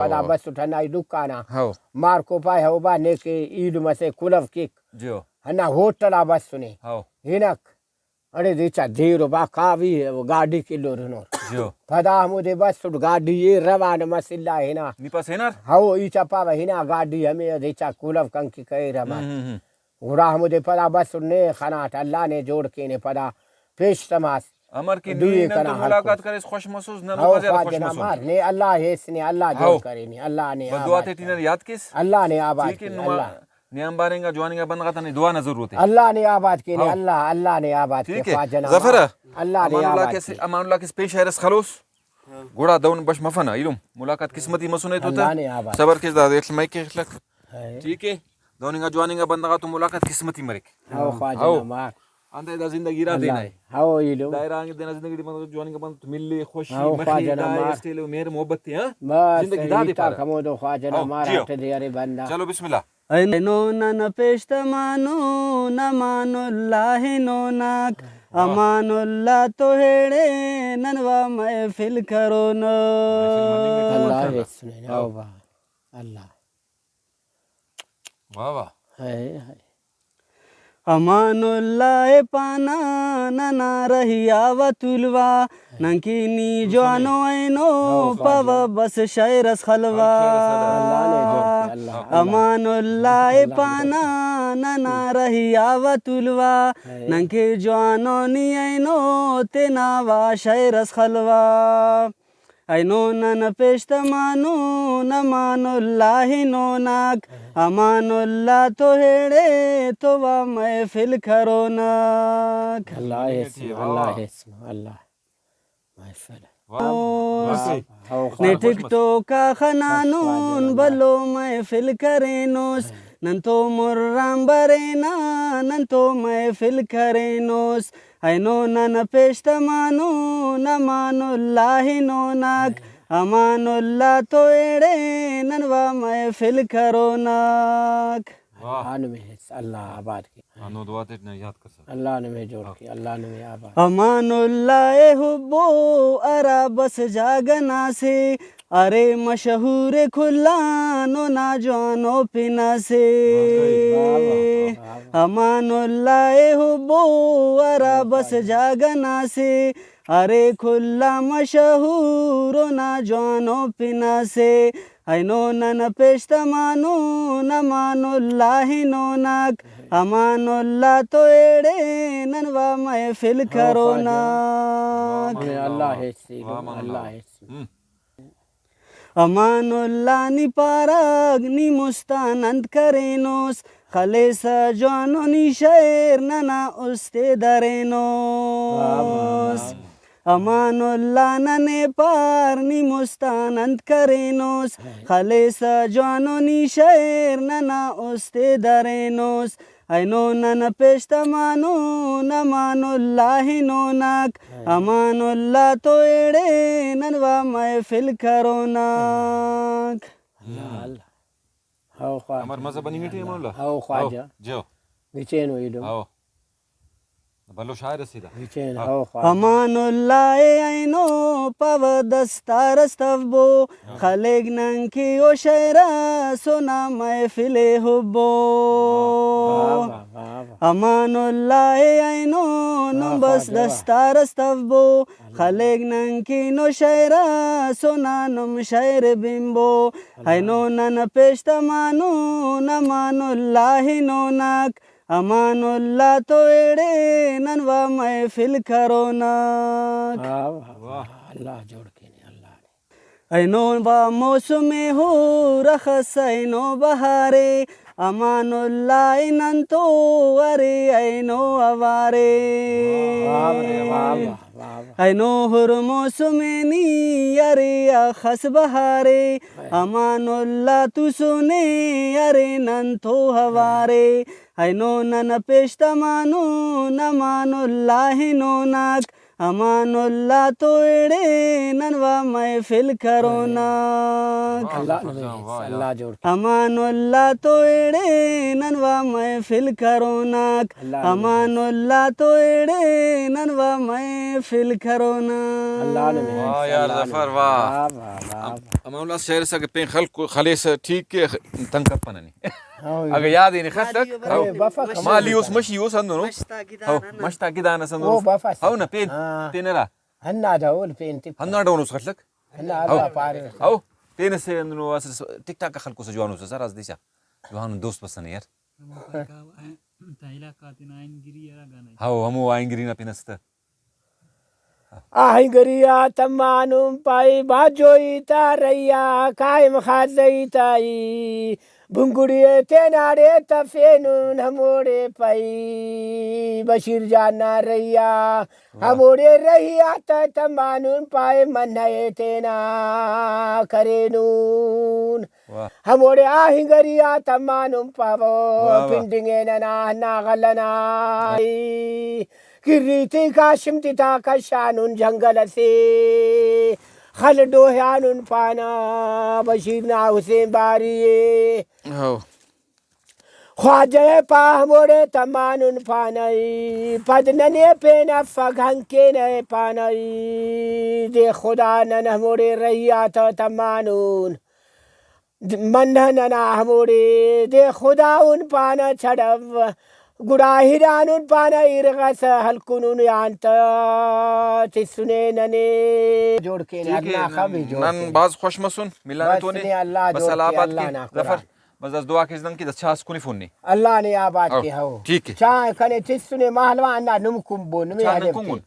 पदा बस उठना दुकाना हो मार्को पाय हो बाने के ईद मसे कुलव किक जियो हना होटला बस सुने हो हिनक अरे दिचा धीरो बा कावी गाड़ी किलो रनो जियो पदा मुझे बस उठ गाड़ी ये रवान मसिल्ला हिना निपास हेनार हाओ ईचा पावा हिना गाड़ी हमें दिचा कुलव कंकी कहे रमा उड़ा मुझे पदा बस ने खाना अल्लाह ने जोड़ के ने पदा पेश तमास अमर की दुए नी कना तो मुलाकात करे खुश महसूस न हाओ लोग ज्यादा खुश ख्वाजा महसूस मार ने अल्लाह हेसने अल्लाह हाओ। जोड़ करे ने अल्लाह ने दुआ आबाद थे तीनर याद किस अल्लाह ने आबाद ठीक है की नुमा अल्लाह नियम बारेंगा जवानीगा बंद करता नहीं दुआ न जरूरत है अल्लाह ने आबाद की ने हाओ। अल्लाह अल्लाह ने आबाद की ठीक है ख्वाजा जफर अल्लाह ने आबाद की अमानुल्लाह के पेश है रस खलोस घोड़ा दौन बश मफना इलुम मुलाकात किस्मती मसुने तो अल्लाह ने आबाद सबर के दाद एक माइक के खलक है ठीक है दौनिगा जवानीगा बंदा तो मुलाकात किस्मती मरे हाओ ख्वाजा हाओ। मार अंदर दा जिंदगी रा देना है हाओ इलो दायरा आगे देना जिंदगी मतलब जवानी का बंद मिलले खुशी हाओ मखी ख्वाजा दाय मार स्टेलो मेर मोहब्बत है हां बस जिंदगी दा दे इता पारा कमो दो ख्वाजा हाओ, मार जियो। हट दे अरे बंदा चलो बिस्मिल्लाह ऐनो नन पेश्त मानो न मानुल्लाह नोनाक अमानुल्लाह तो हेड़े ननवा महफिल करो न अल्लाह है सुने हाओ बा अल्लाह वाह वाह है अमानुल्लाह पाना नना रहिया वतुलवा नंकिनी जानो ऐनो पव बस शैरस खलवा अल्लाह ने जोड़ के अल्लाह अमानुल्लाह पाना नना रहिया वतुलवा नंके जानो नी ऐनो तेनावा शैरस खलवा ऐनो नन पेश्त मानो न मानुल्लाह नोनाक अमानुल्लाह तो हेड़े तो वा महफिल करो नाक अल्लाह है अल्लाह महफिल हाओ ने ख्वाजा टिकटोक का खनानून बलो महफिल करेनोस नंतो मुर्राम बरेना नंतो महफिल करेनोस ऐनो नन पेश्त मानो न मानुल्लाह नोनाक अमानुल्लाह तो एड़े ननवा महफिल करो नाक अल्लाह ने अल्लाह आबाद की अनो दुआ ते न याद कर सकते अल्लाह ने जोड़ के अल्लाह ने आबाद अमानुल्लाह हुब्बो अरा बस जागना से अरे मशहूर खुल्लानो ना जानो पिना से अमानुल्लाह हुब्बो अरा बस जागना से अरे खुल्ला मशहूर ना जानो पिना से ऐनो नन पेश्त मानो न मानुल्लाह नोनाक अमानुल्लाह तो एड़े ननवा महफिल करो नाक अल्लाह है अल्लाह है अमानुल्लाह नि पाराग नि मुस्तानंद करेनोस खलेस जानो नि शेर नना उस्ते दरेनोस अमानुल्लाह नने पार नि मुस्तानंद करेनोस खलेस जानो नि शेर नना उस्ते दरेनोस ऐनो नन पेश्त मानो न मानुल्लाह नोनाक अमानुल्लाह तो एड़े ननवा महफिल करो नाक हाओ ख्वाजा अमर मजा बनी मीठी अमानुल्लाह हाओ ख्वाजा जो विचेन इलो आओ बलो शायर सीधा विचेन हाओ ख्वाजा अमानुल्लाह ऐनो पव दस्तारस्तवबो खलेग नंकी ओ शैरा सोना महफिले हुब्बो अमानुल्लाह ऐनो नो बस दस्तारस्तवबो खलेग नंकी नो शैरा सोना नुम शैर बिंबो ऐनो नन पेश्त मानो न मानुल्लाह नोनाक अमानुल्लाह तो एड़े ननवा महफिल करो नाक अल्लाह जोड़ के अल्लाह ऐनो बा मौसमे हो रखस ऐनो बहारे अमानुल्लाह नंतो अरे ऐनो अवारे ऐनो हुर मौसमे नी अरे अखस बहारे अमानुल्लाह तू सुने अरे नंतो हवारे ऐनो नन पेश्त मानो न मानुल्लाह नोनाक अमानुल्लाह तो एड़े ननवा महफिल करो नाक अल्लाह जोड़ अमानुल्लाह तो एड़े ननवा महफिल करो नाक अमानुल्लाह तो एड़े ननवा महफिल करो नाक अल्लाह ने वाह यार जफर वाह अमाउला शहर से पे खल खले से ठीक के तंक पननी هاو अगर याद है नहीं खसक إيه، بفك ماليوس مشيوس عندنا مشتا كده هو أنا مشتا كده انا هو سندو بفس هو نبين بين لا هنا دول فين تك هنا دونوس خلك هنا الله بارك او بين سي انه تيك تاك خلكو سجوانوس سراز ديشا جوان دوست بس نير هو همو انجرينا بينست آهی گریا تمانم پای باجوی تاریا کایم خازی تایی بنگوڑی تینارے تفینون ہموڑے پای بشیر جانا ریا ہموڑے رہیا تا تمانم پای منہے تینا کرینون ہموڑے آہی گریا تمانم پاو پنڈنگے ننا ناغلنا किरीती काशिमती ता कशानुन जंगल से खल डोह्यानुन पाना बशीर ना हुसैन बारी हो ख्वाजे पा मोड़े तमानुन पानई पदनने पे न फगंके न पानई दे खुदा न मोड़े रहिया था तमानुन मनन ना मोड़े दे खुदा उन पाना छड़व गुड़ाहिरानुन पाना इरगस हलकुनुन यांता तिसने नने जोड़ के अल्लाह का भी जोड़ नन बाज खुश मसून मिलाने बस तोने ने अल्लाह बस जोड़ के सलाबत अल्लाह की ना जफर बस आज दुआ किस दिन की छास कुनी फोननी अल्लाह ने आबाद आओ, की हो ठीक है। चाय कने तिसने महलवा अन्ना नुमकुम बोन में चाय हले नुमकुम बोन।